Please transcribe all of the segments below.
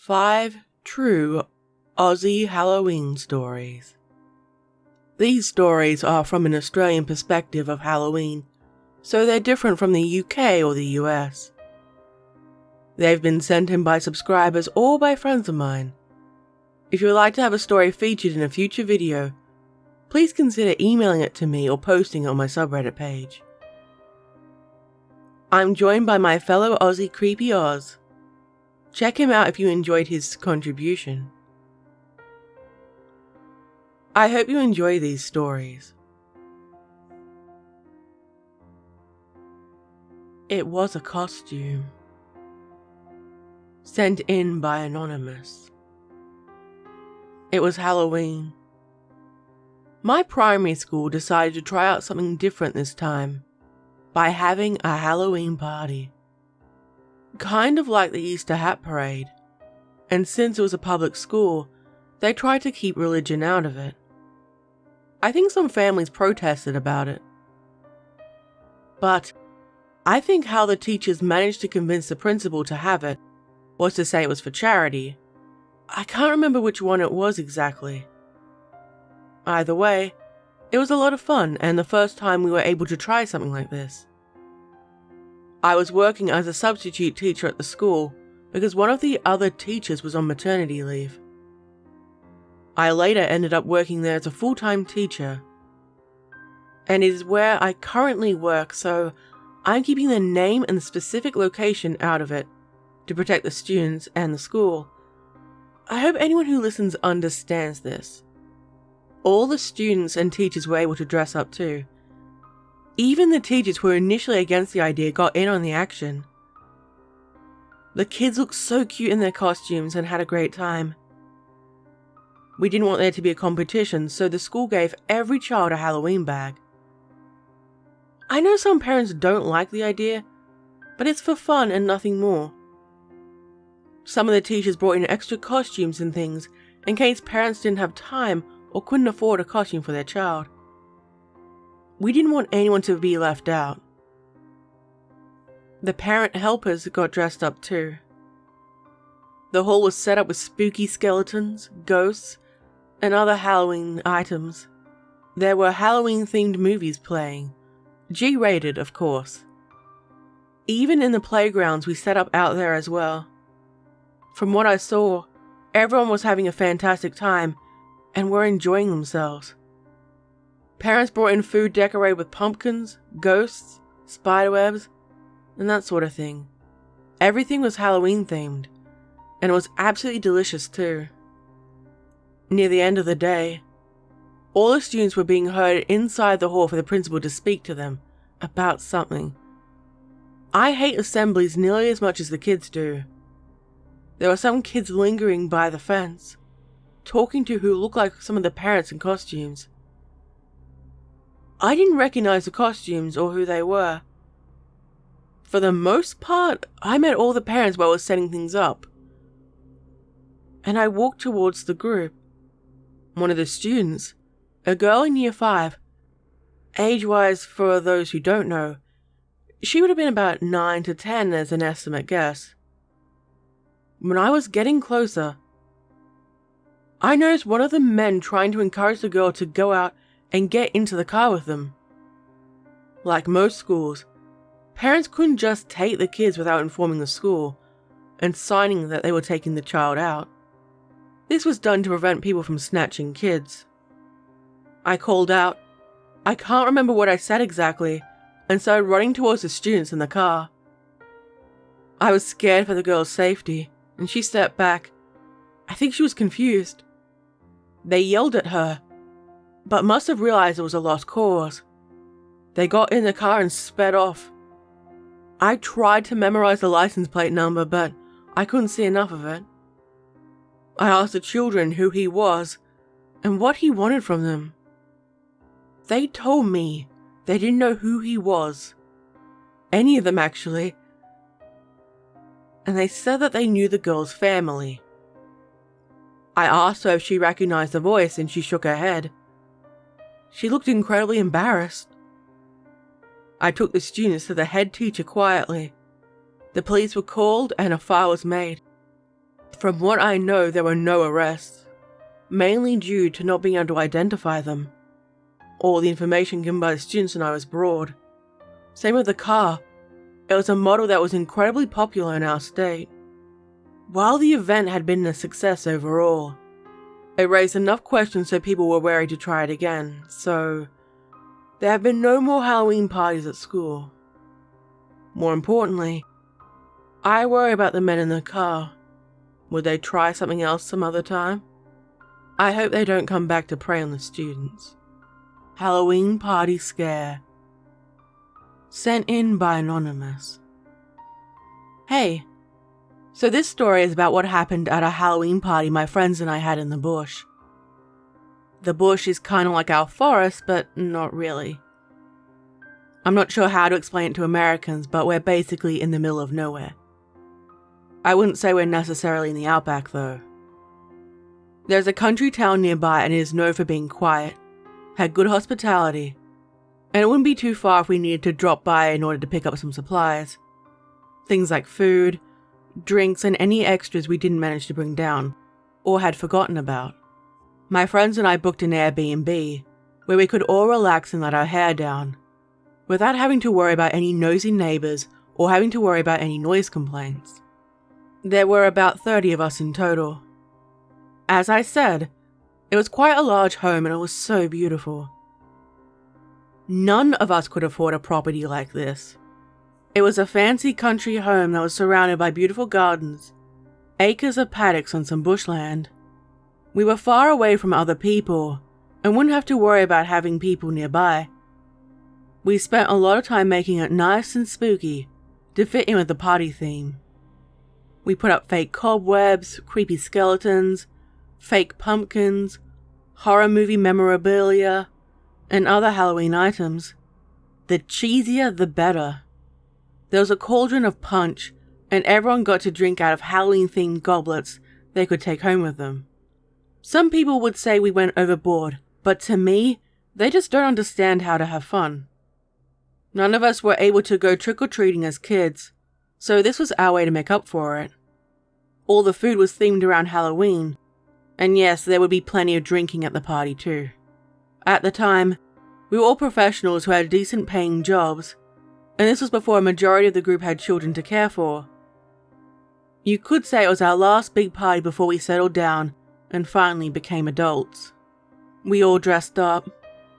5 true Aussie Halloween stories. These stories are from an Australian perspective of Halloween, so they're different from the UK or the US. They've been sent in by subscribers or by friends of mine. If you would like to have a story featured in a future video, please consider emailing it to me or posting it on my subreddit page. I'm joined by my fellow Aussie Creepy Oz. Check him out if you enjoyed his contribution. I hope you enjoy these stories. It was a costume. Sent in by Anonymous. It was Halloween. My primary school decided to try out something different this time by having a Halloween party. Kind of like the Easter hat parade, and since it was a public school, they tried to keep religion out of it. I think some families protested about it. But I think how the teachers managed to convince the principal to have it was to say it was for charity. I can't remember which one it was exactly. Either way, it was a lot of fun and the first time we were able to try something like this. I was working as a substitute teacher at the school because one of the other teachers was on maternity leave. I later ended up working there as a full-time teacher, and it is where I currently work, so I'm keeping the name and the specific location out of it to protect the students and the school. I hope anyone who listens understands this. All the students and teachers were able to dress up too. Even the teachers who were initially against the idea got in on the action. The kids looked so cute in their costumes and had a great time. We didn't want there to be a competition, so the school gave every child a Halloween bag. I know some parents don't like the idea, but it's for fun and nothing more. Some of the teachers brought in extra costumes and things in case parents didn't have time or couldn't afford a costume for their child. We didn't want anyone to be left out. The parent helpers got dressed up too. The hall was set up with spooky skeletons, ghosts, and other Halloween items. There were Halloween-themed movies playing, G-rated of course. Even in the playgrounds we set up out there as well. From what I saw, everyone was having a fantastic time and were enjoying themselves. Parents brought in food decorated with pumpkins, ghosts, spiderwebs, and that sort of thing. Everything was Halloween themed, and it was absolutely delicious too. Near the end of the day, all the students were being herded inside the hall for the principal to speak to them about something. I hate assemblies nearly as much as the kids do. There were some kids lingering by the fence, talking to who looked like some of the parents in costumes. I didn't recognize the costumes or who they were. For the most part, I met all the parents while I was setting things up. And I walked towards the group. One of the students, a girl in year 5, age-wise for those who don't know, she would have been about 9 to 10 as an estimate guess. When I was getting closer, I noticed one of the men trying to encourage the girl to go out and get into the car with them. Like most schools, parents couldn't just take the kids without informing the school and signing that they were taking the child out. This was done to prevent people from snatching kids. I called out. I can't remember what I said exactly, and started running towards the students in the car. I was scared for the girl's safety, and she stepped back. I think she was confused. They yelled at her, but must have realized it was a lost cause. They got in the car and sped off. I tried to memorize the license plate number, but I couldn't see enough of it. I asked the children who he was and what he wanted from them. They told me they didn't know who he was. Any of them, actually. And they said that they knew the girl's family. I asked her if she recognized the voice and she shook her head. She looked incredibly embarrassed. I took the students to the head teacher quietly. The police were called and a file was made. From what I know, there were no arrests, mainly due to not being able to identify them. All the information given by the students and I was broad. Same with the car. It was a model that was incredibly popular in our state. While the event had been a success overall, it raised enough questions so people were wary to try it again, so there have been no more Halloween parties at school. More importantly, I worry about the men in the car. Would they try something else some other time? I hope they don't come back to prey on the students. Halloween Party Scare. Sent in by Anonymous. Hey, so this story is about what happened at a Halloween party my friends and I had in the bush. The bush is kind of like our forest, but not really. I'm not sure how to explain it to Americans, but we're basically in the middle of nowhere. I wouldn't say we're necessarily in the outback though. There's a country town nearby and it is known for being quiet, had good hospitality, and it wouldn't be too far if we needed to drop by in order to pick up some supplies. Things like food, drinks, and any extras we didn't manage to bring down, or had forgotten about. My friends and I booked an Airbnb, where we could all relax and let our hair down, without having to worry about any nosy neighbours or having to worry about any noise complaints. There were about 30 of us in total. As I said, it was quite a large home and it was so beautiful. None of us could afford a property like this. It was a fancy country home that was surrounded by beautiful gardens, acres of paddocks and some bushland. We were far away from other people and wouldn't have to worry about having people nearby. We spent a lot of time making it nice and spooky to fit in with the party theme. We put up fake cobwebs, creepy skeletons, fake pumpkins, horror movie memorabilia, and other Halloween items. The cheesier the better. There was a cauldron of punch, and everyone got to drink out of Halloween-themed goblets they could take home with them. Some people would say we went overboard, but to me, they just don't understand how to have fun. None of us were able to go trick-or-treating as kids, so this was our way to make up for it. All the food was themed around Halloween, and yes, there would be plenty of drinking at the party too. At the time, we were all professionals who had decent paying jobs, and this was before a majority of the group had children to care for. You could say it was our last big party before we settled down and finally became adults. We all dressed up.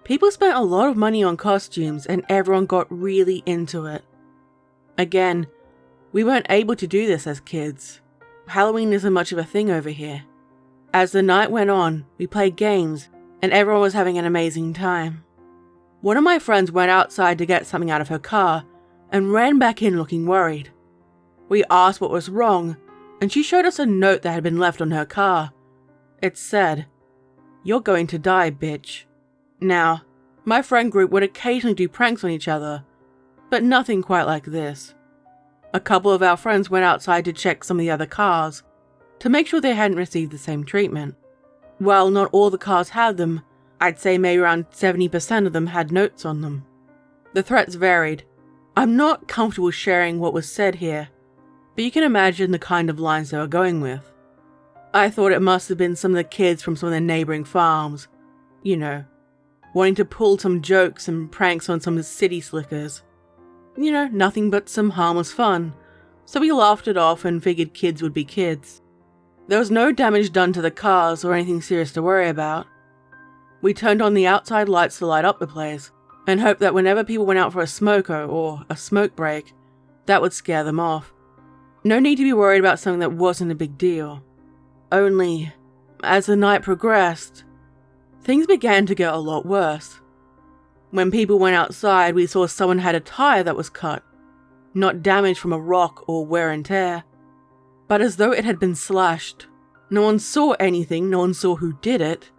People spent a lot of money on costumes and everyone got really into it. Again, we weren't able to do this as kids. Halloween isn't much of a thing over here. As the night went on, we played games and everyone was having an amazing time. One of my friends went outside to get something out of her car and ran back in looking worried. We asked what was wrong and she showed us a note that had been left on her car. It said, "You're going to die, bitch." Now, my friend group would occasionally do pranks on each other, but nothing quite like this. A couple of our friends went outside to check some of the other cars, to make sure they hadn't received the same treatment. While not all the cars had them, I'd say maybe around 70% of them had notes on them. The threats varied. I'm not comfortable sharing what was said here, but you can imagine the kind of lines they were going with. I thought it must have been some of the kids from some of the neighbouring farms, wanting to pull some jokes and pranks on some city slickers. Nothing but some harmless fun, so we laughed it off and figured kids would be kids. There was no damage done to the cars or anything serious to worry about. We turned on the outside lights to light up the place, and hoped that whenever people went out for a smoker or a smoke break, that would scare them off. No need to be worried about something that wasn't a big deal. Only, as the night progressed, things began to get a lot worse. When people went outside, we saw someone had a tire that was cut, not damaged from a rock or wear and tear, but as though it had been slashed. No one saw anything, no one saw who did it.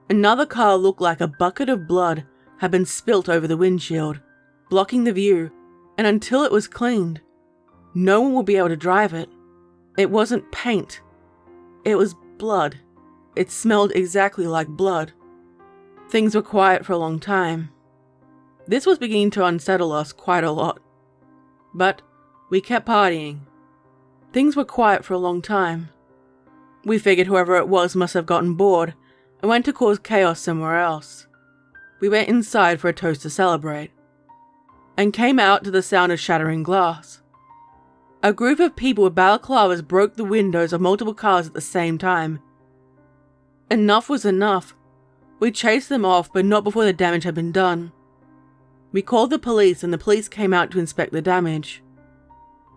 Another car looked like a bucket of blood had been spilt over the windshield, blocking the view, and until it was cleaned, no one would be able to drive it. It wasn't paint. It was blood. It smelled exactly like blood. Things were quiet for a long time. This was beginning to unsettle us quite a lot. But we kept partying. Things were quiet for a long time. We figured whoever it was must have gotten bored and went to cause chaos somewhere else. We went inside for a toast to celebrate, and came out to the sound of shattering glass. A group of people with balaclavas broke the windows of multiple cars at the same time. Enough was enough. We chased them off, but not before the damage had been done. We called the police, and the police came out to inspect the damage,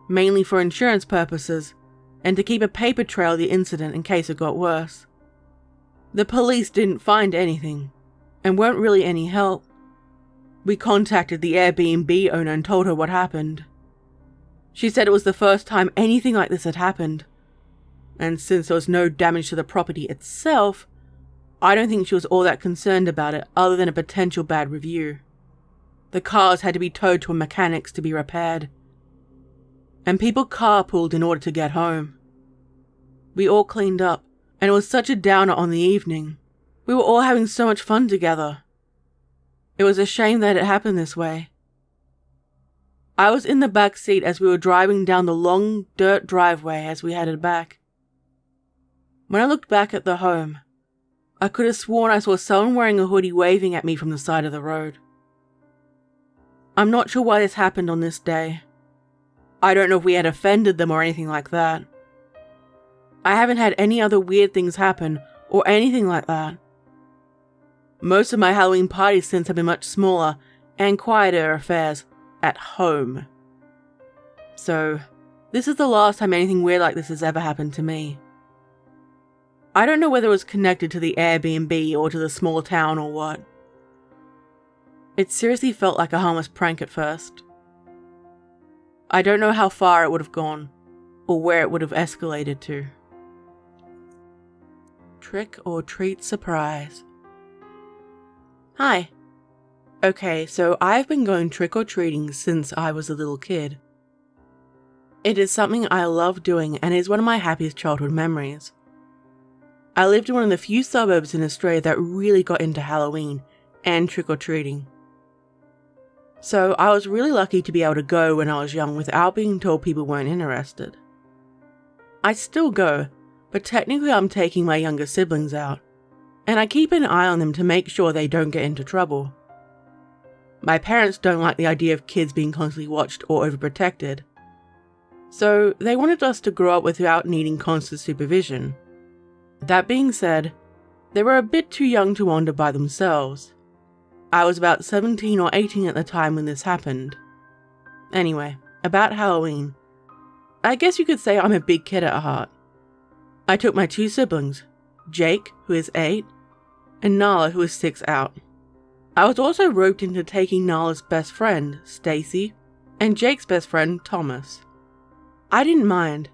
mainly for insurance purposes, and to keep a paper trail of the incident in case it got worse. The police didn't find anything, and weren't really any help. We contacted the Airbnb owner and told her what happened. She said it was the first time anything like this had happened, and since there was no damage to the property itself, I don't think she was all that concerned about it other than a potential bad review. The cars had to be towed to a mechanic's to be repaired, and people carpooled in order to get home. We all cleaned up, and it was such a downer on the evening. We were all having so much fun together. It was a shame that it happened this way. I was in the back seat as we were driving down the long dirt driveway as we headed back. When I looked back at the home, I could have sworn I saw someone wearing a hoodie waving at me from the side of the road. I'm not sure why this happened on this day. I don't know if we had offended them or anything like that. I haven't had any other weird things happen or anything like that. Most of my Halloween parties since have been much smaller and quieter affairs at home. So, this is the last time anything weird like this has ever happened to me. I don't know whether it was connected to the Airbnb or to the small town or what. It seriously felt like a harmless prank at first. I don't know how far it would have gone, or where it would have escalated to. Trick or treat surprise. Hi. Okay, so I've been going trick-or-treating since I was a little kid. It is something I love doing and is one of my happiest childhood memories. I lived in one of the few suburbs in Australia that really got into Halloween and trick-or-treating. So I was really lucky to be able to go when I was young without being told people weren't interested. I still go, but technically I'm taking my younger siblings out, and I keep an eye on them to make sure they don't get into trouble. My parents don't like the idea of kids being constantly watched or overprotected, so they wanted us to grow up without needing constant supervision. That being said, they were a bit too young to wander by themselves. I was about 17 or 18 at the time when this happened. Anyway, about Halloween. I guess you could say I'm a big kid at heart. I took my two siblings, Jake, who is 8, and Nala, who is 6 out. I was also roped into taking Nala's best friend, Stacy, and Jake's best friend, Thomas. I didn't mind.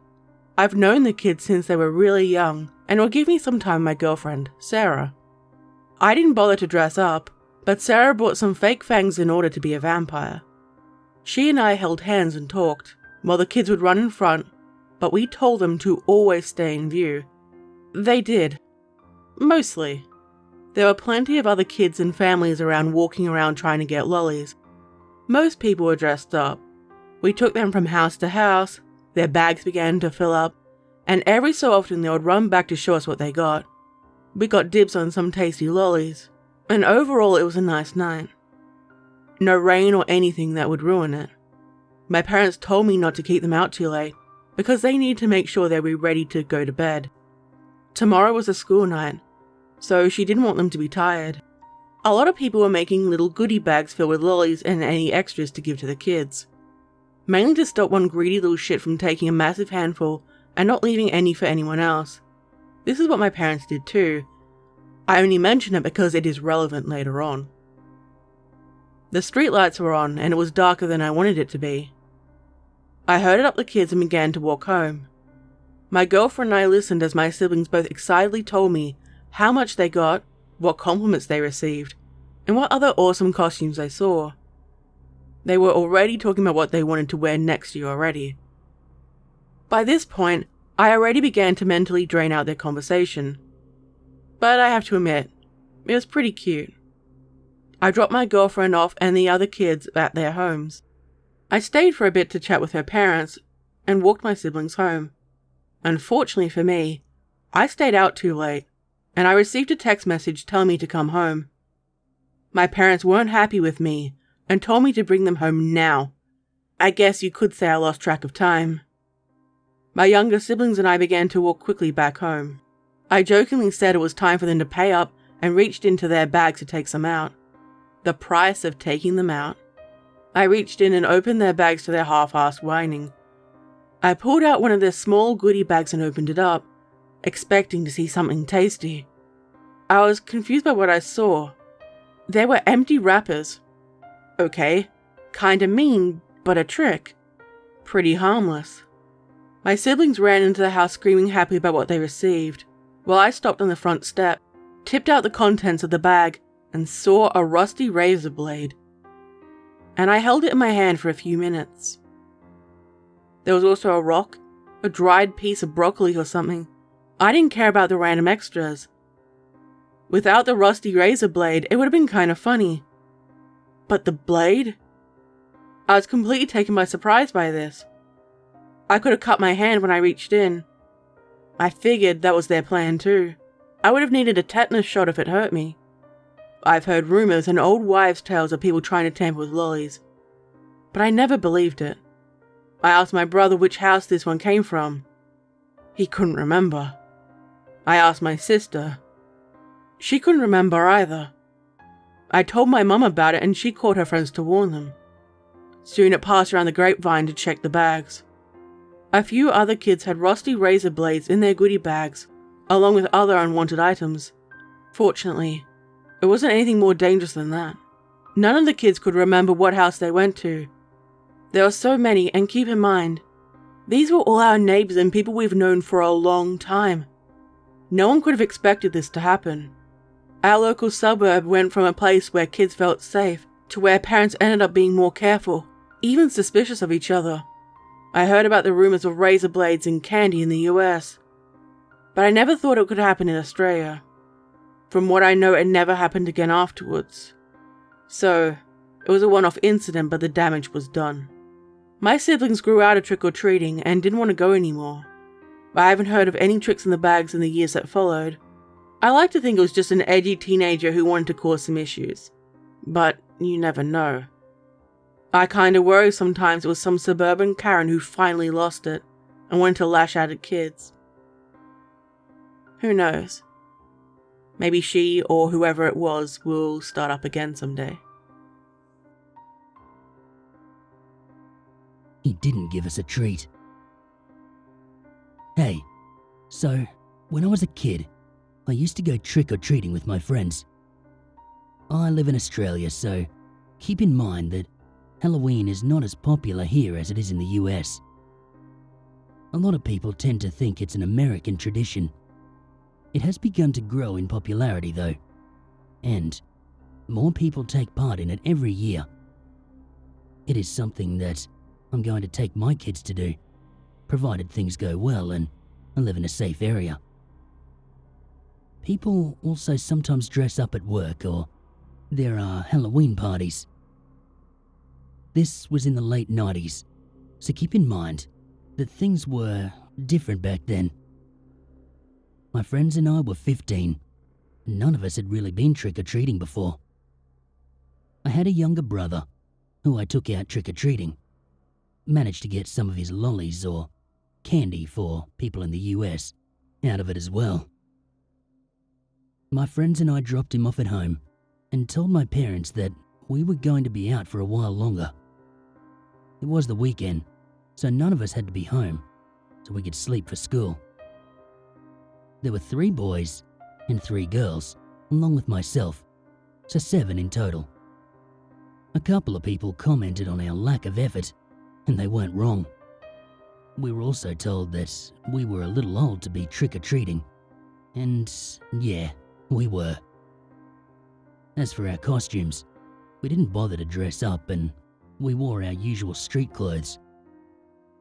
I've known the kids since they were really young, and will give me some time with my girlfriend, Sarah. I didn't bother to dress up, but Sarah brought some fake fangs in order to be a vampire. She and I held hands and talked, while the kids would run in front, but we told them to always stay in view. They did. Mostly. There were plenty of other kids and families around walking around trying to get lollies. Most people were dressed up. We took them from house to house, their bags began to fill up, and every so often they would run back to show us what they got. We got dibs on some tasty lollies, and overall it was a nice night. No rain or anything that would ruin it. My parents told me not to keep them out too late, because they needed to make sure they were ready to go to bed. Tomorrow was a school night, so she didn't want them to be tired. A lot of people were making little goodie bags filled with lollies and any extras to give to the kids, mainly to stop one greedy little shit from taking a massive handful and not leaving any for anyone else. This is what my parents did too. I only mention it because it is relevant later on. The streetlights were on and it was darker than I wanted it to be. I herded up the kids and began to walk home. My girlfriend and I listened as my siblings both excitedly told me how much they got, what compliments they received, and what other awesome costumes they saw. They were already talking about what they wanted to wear next year already. By this point, I already began to mentally drain out their conversation. But I have to admit, it was pretty cute. I dropped my girlfriend off and the other kids at their homes. I stayed for a bit to chat with her parents and walked my siblings home. Unfortunately for me, I stayed out too late, and I received a text message telling me to come home. My parents weren't happy with me and told me to bring them home now. I guess you could say I lost track of time. My younger siblings and I began to walk quickly back home. I jokingly said it was time for them to pay up and reached into their bags to take some out. The price of taking them out. I reached in and opened their bags to their half-assed whining. I pulled out one of their small goodie bags and opened it up, expecting to see something tasty. I was confused by what I saw. There were empty wrappers. Okay, kinda mean, but a trick. Pretty harmless. My siblings ran into the house screaming happily about what they received, while I stopped on the front step, tipped out the contents of the bag, and saw a rusty razor blade. And I held it in my hand for a few minutes. There was also a rock, a dried piece of broccoli or something. I didn't care about the random extras. Without the rusty razor blade, it would have been kind of funny. But the blade? I was completely taken by surprise by this. I could have cut my hand when I reached in. I figured that was their plan too. I would have needed a tetanus shot if it hurt me. I've heard rumors and old wives' tales of people trying to tamper with lollies, but I never believed it. I asked my brother which house this one came from. He couldn't remember. I asked my sister. She couldn't remember either. I told my mum about it and she called her friends to warn them. Soon it passed around the grapevine to check the bags. A few other kids had rusty razor blades in their goodie bags, along with other unwanted items. Fortunately, it wasn't anything more dangerous than that. None of the kids could remember what house they went to. There were so many, and keep in mind, these were all our neighbors and people we've known for a long time. No one could have expected this to happen. Our local suburb went from a place where kids felt safe to where parents ended up being more careful, even suspicious of each other. I heard about the rumors of razor blades and candy in the US, but I never thought it could happen in Australia. From what I know, it never happened again afterwards. So, it was a one-off incident, but the damage was done. My siblings grew out of trick-or-treating and didn't want to go anymore. I haven't heard of any tricks in the bags in the years that followed. I like to think it was just an edgy teenager who wanted to cause some issues. But you never know. I kinda worry sometimes it was some suburban Karen who finally lost it and wanted to lash out at kids. Who knows? Maybe she or whoever it was will start up again someday. He didn't give us a treat. Hey, so when I was a kid, I used to go trick-or-treating with my friends. I live in Australia, so keep in mind that Halloween is not as popular here as it is in the US. A lot of people tend to think it's an American tradition. It has begun to grow in popularity though, and more people take part in it every year. It is something that I'm going to take my kids to do, provided things go well and I live in a safe area. People also sometimes dress up at work, or there are Halloween parties. This was in the late 90s, so keep in mind that things were different back then. My friends and I were 15. None of us had really been trick-or-treating before. I had a younger brother who I took out trick-or-treating. Managed to get some of his lollies or candy for people in the US out of it as well. My friends and I dropped him off at home and told my parents that we were going to be out for a while longer. It was the weekend, so none of us had to be home, so we could sleep for school. There were 3 boys and 3 girls, along with myself, so 7 in total. A couple of people commented on our lack of effort, and they weren't wrong. We were also told that we were a little old to be trick-or-treating, and yeah, we were. As for our costumes, we didn't bother to dress up and we wore our usual street clothes.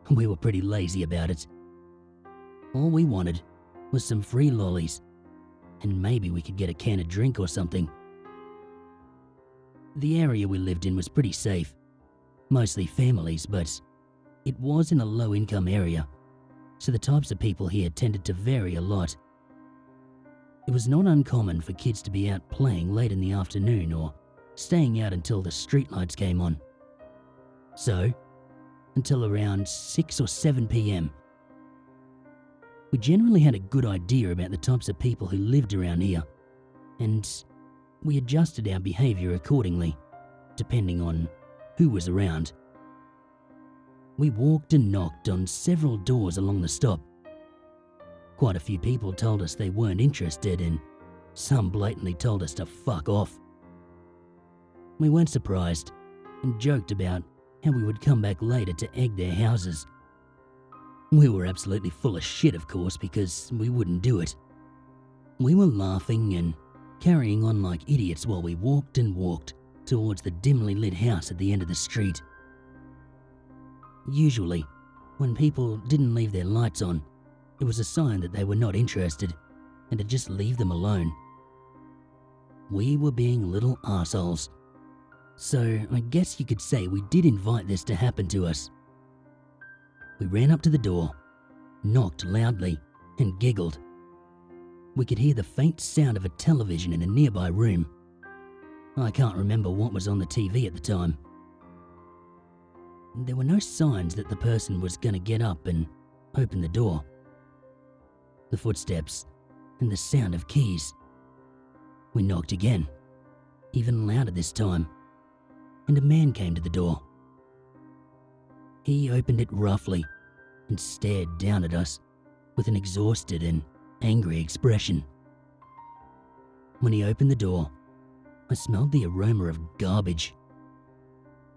We were pretty lazy about it. All we wanted was some free lollies, and maybe we could get a can of drink or something. The area we lived in was pretty safe, mostly families, but it was in a low-income area, so the types of people here tended to vary a lot It was not uncommon for kids to be out playing late in the afternoon or staying out until the streetlights came on. So, until around 6 or 7 p.m. We generally had a good idea about the types of people who lived around here, and we adjusted our behaviour accordingly, depending on who was around. We walked and knocked on several doors along the stop. Quite a few people told us they weren't interested, and some blatantly told us to fuck off. We weren't surprised and joked about how we would come back later to egg their houses. We were absolutely full of shit, of course, because we wouldn't do it. We were laughing and carrying on like idiots while we walked and walked towards the dimly lit house at the end of the street. Usually, when people didn't leave their lights on, it was a sign that they were not interested and to just leave them alone. We were being little arseholes. So I guess you could say we did invite this to happen to us. We ran up to the door, knocked loudly, and giggled. We could hear the faint sound of a television in a nearby room. I can't remember what was on the TV at the time. There were no signs that the person was going to get up and open the door. The footsteps and the sound of keys. We knocked again, even louder this time, and a man came to the door. He opened it roughly and stared down at us with an exhausted and angry expression. When he opened the door, I smelled the aroma of garbage.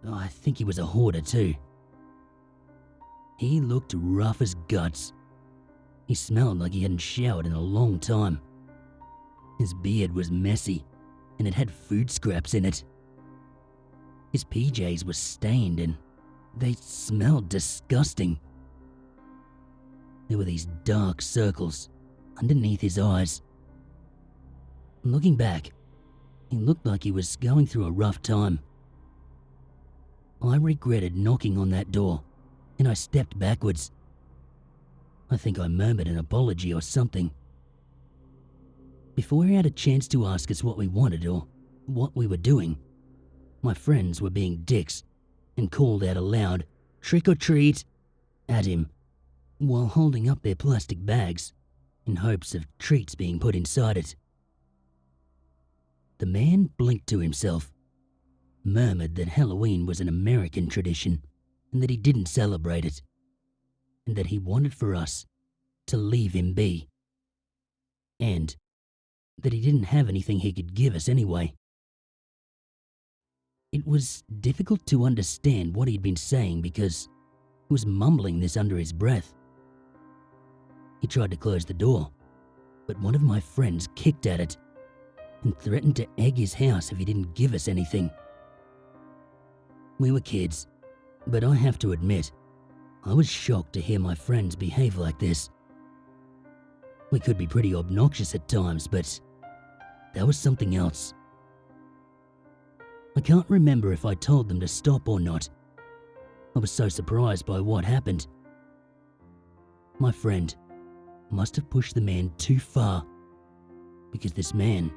I think he was a hoarder too. He looked rough as guts. He smelled like he hadn't showered in a long time. His beard was messy and it had food scraps in it. His PJs were stained and they smelled disgusting. There were these dark circles underneath his eyes. Looking back, he looked like he was going through a rough time. I regretted knocking on that door, and I stepped backwards. I think I murmured an apology or something. Before he had a chance to ask us what we wanted or what we were doing, my friends were being dicks and called out aloud, "Trick or treat," at him, while holding up their plastic bags in hopes of treats being put inside it. The man blinked to himself, murmured that Halloween was an American tradition and that he didn't celebrate it, and that he wanted for us to leave him be, and that he didn't have anything he could give us anyway. It was difficult to understand what he'd been saying because he was mumbling this under his breath. He tried to close the door, but one of my friends kicked at it and threatened to egg his house if he didn't give us anything. We were kids, but I have to admit, I was shocked to hear my friends behave like this. We could be pretty obnoxious at times, but that was something else. I can't remember if I told them to stop or not. I was so surprised by what happened. My friend must have pushed the man too far, because this man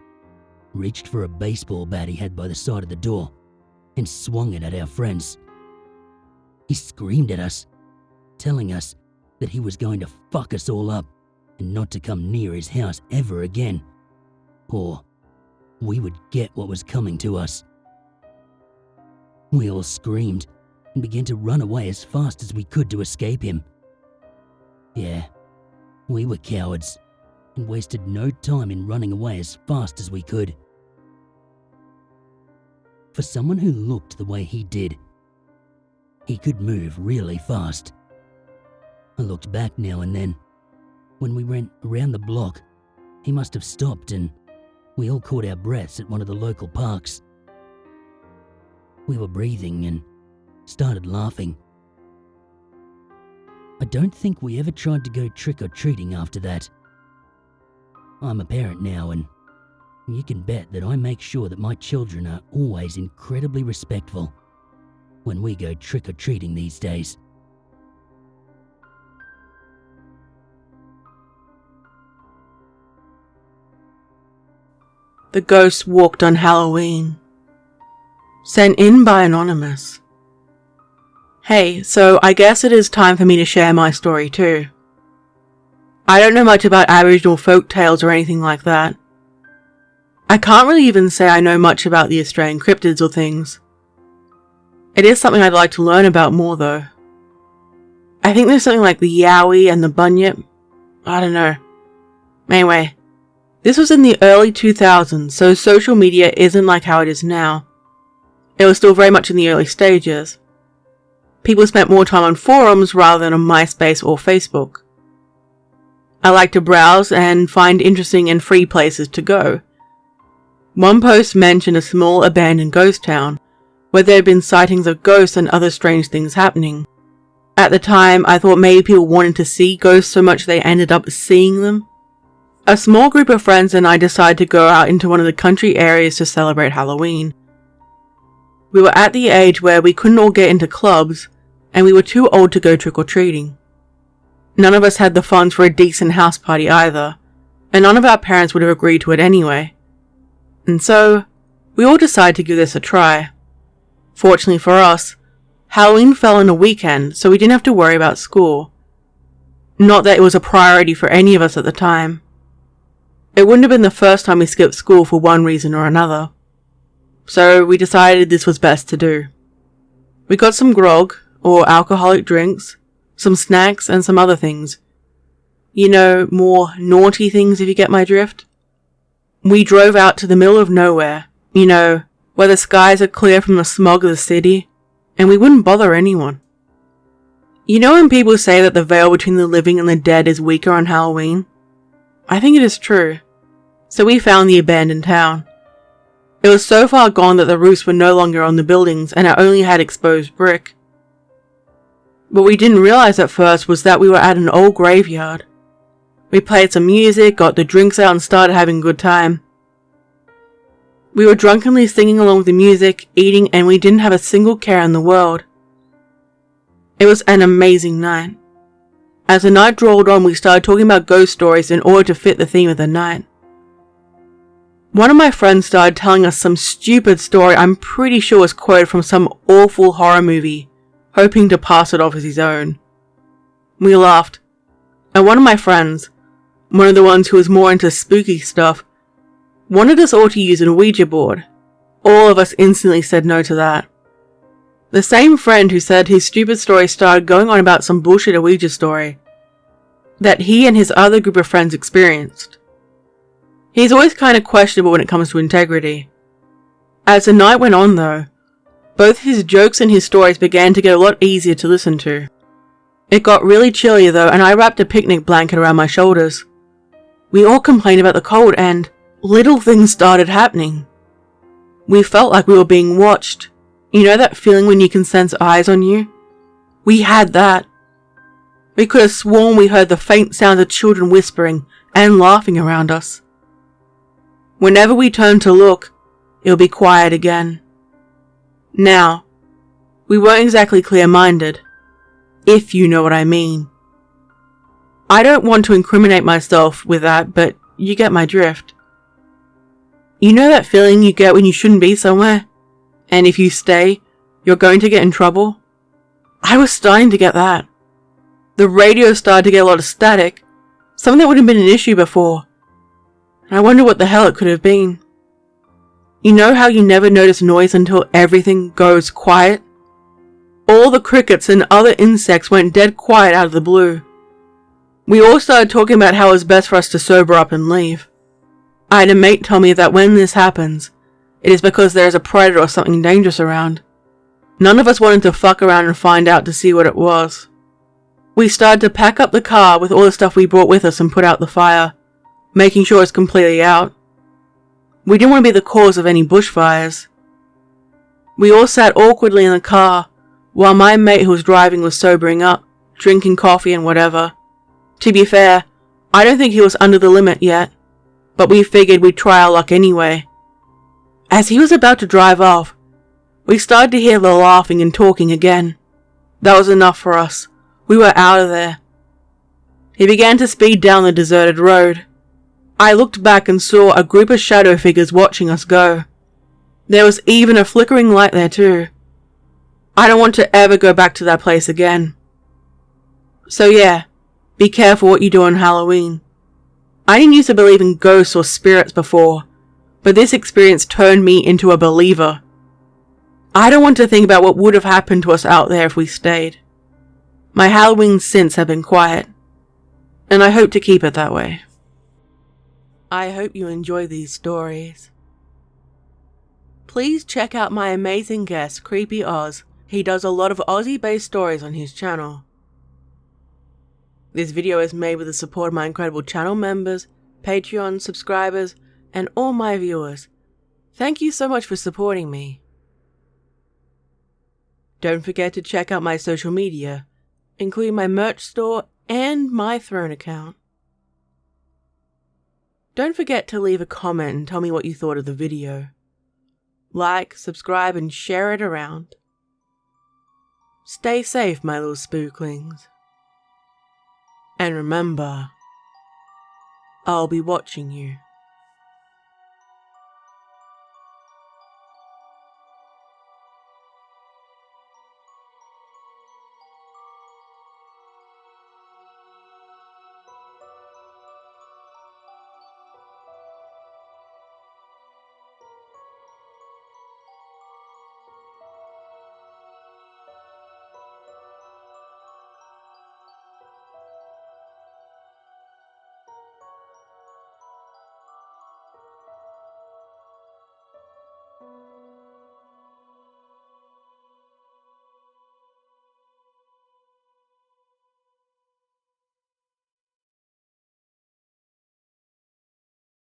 reached for a baseball bat he had by the side of the door and swung it at our friends. He screamed at us, telling us that he was going to fuck us all up and not to come near his house ever again, or we would get what was coming to us. We all screamed and began to run away as fast as we could to escape him. Yeah, we were cowards and wasted no time in running away as fast as we could. For someone who looked the way he did, he could move really fast. I looked back now and then. When we went around the block, he must have stopped and we all caught our breaths at one of the local parks. We were breathing and started laughing. I don't think we ever tried to go trick-or-treating after that. I'm a parent now, and you can bet that I make sure that my children are always incredibly respectful when we go trick-or-treating these days. The Ghost Walked on Halloween. Sent in by Anonymous. Hey, so I guess it is time for me to share my story too. I don't know much about Aboriginal folk tales or anything like that. I can't really even say I know much about the Australian cryptids or things. It is something I'd like to learn about more though. I think there's something like the Yowie and the Bunyip. I don't know. Anyway, this was in the early 2000s, so social media isn't like how it is now. It was still very much in the early stages. People spent more time on forums rather than on MySpace or Facebook. I like to browse and find interesting and free places to go. One post mentioned a small abandoned ghost town, where there had been sightings of ghosts and other strange things happening. At the time, I thought maybe people wanted to see ghosts so much they ended up seeing them. A small group of friends and I decided to go out into one of the country areas to celebrate Halloween. We were at the age where we couldn't all get into clubs, and we were too old to go trick-or-treating. None of us had the funds for a decent house party either, and none of our parents would have agreed to it anyway. And so, we all decided to give this a try. Fortunately for us, Halloween fell on a weekend, so we didn't have to worry about school. Not that it was a priority for any of us at the time. It wouldn't have been the first time we skipped school for one reason or another. So we decided this was best to do. We got some grog, or alcoholic drinks, some snacks and some other things. You know, more naughty things if you get my drift. We drove out to the middle of nowhere, you know, where the skies are clear from the smog of the city, and we wouldn't bother anyone. You know when people say that the veil between the living and the dead is weaker on Halloween? I think it is true. So we found the abandoned town. It was so far gone that the roofs were no longer on the buildings and it only had exposed brick. What we didn't realize at first was that we were at an old graveyard. We played some music, got the drinks out and started having a good time. We were drunkenly singing along with the music, eating, and we didn't have a single care in the world. It was an amazing night. As the night drawled on, we started talking about ghost stories in order to fit the theme of the night. One of my friends started telling us some stupid story I'm pretty sure was quoted from some awful horror movie, hoping to pass it off as his own. We laughed, and one of my friends, one of the ones who was more into spooky stuff, wanted us all to use an Ouija board. All of us instantly said no to that. The same friend who said his stupid story started going on about some bullshit Ouija story that he and his other group of friends experienced. He's always kind of questionable when it comes to integrity. As the night went on though, both his jokes and his stories began to get a lot easier to listen to. It got really chilly though, and I wrapped a picnic blanket around my shoulders. We all complained about the cold and little things started happening. We felt like we were being watched. You know that feeling when you can sense eyes on you? We had that. We could have sworn we heard the faint sounds of children whispering and laughing around us. Whenever we turned to look, it would be quiet again. Now, we weren't exactly clear-minded, if you know what I mean. I don't want to incriminate myself with that, but you get my drift. You know that feeling you get when you shouldn't be somewhere? And if you stay, you're going to get in trouble? I was starting to get that. The radio started to get a lot of static, something that wouldn't have been an issue before. I wonder what the hell it could have been. You know how you never notice noise until everything goes quiet? All the crickets and other insects went dead quiet out of the blue. We all started talking about how it was best for us to sober up and leave. I had a mate tell me that when this happens, it is because there is a predator or something dangerous around. None of us wanted to fuck around and find out to see what it was. We started to pack up the car with all the stuff we brought with us and put out the fire, making sure it's completely out. We didn't want to be the cause of any bushfires. We all sat awkwardly in the car, while my mate who was driving was sobering up, drinking coffee and whatever. To be fair, I don't think he was under the limit yet, but we figured we'd try our luck anyway. As he was about to drive off, we started to hear the laughing and talking again. That was enough for us. We were out of there. He began to speed down the deserted road. I looked back and saw a group of shadow figures watching us go. There was even a flickering light there too. I don't want to ever go back to that place again. So yeah, be careful what you do on Halloween. I didn't used to believe in ghosts or spirits before, but this experience turned me into a believer. I don't want to think about what would have happened to us out there if we stayed. My Halloween since have been quiet, and I hope to keep it that way. I hope you enjoy these stories. Please check out my amazing guest, Creepy Oz. He does a lot of Aussie-based stories on his channel. This video is made with the support of my incredible channel members, Patreon subscribers, and all my viewers. Thank you so much for supporting me. Don't forget to check out my social media, including my merch store and my Throne account. Don't forget to leave a comment and tell me what you thought of the video. Like, subscribe, and share it around. Stay safe, my little spooklings. And remember, I'll be watching you.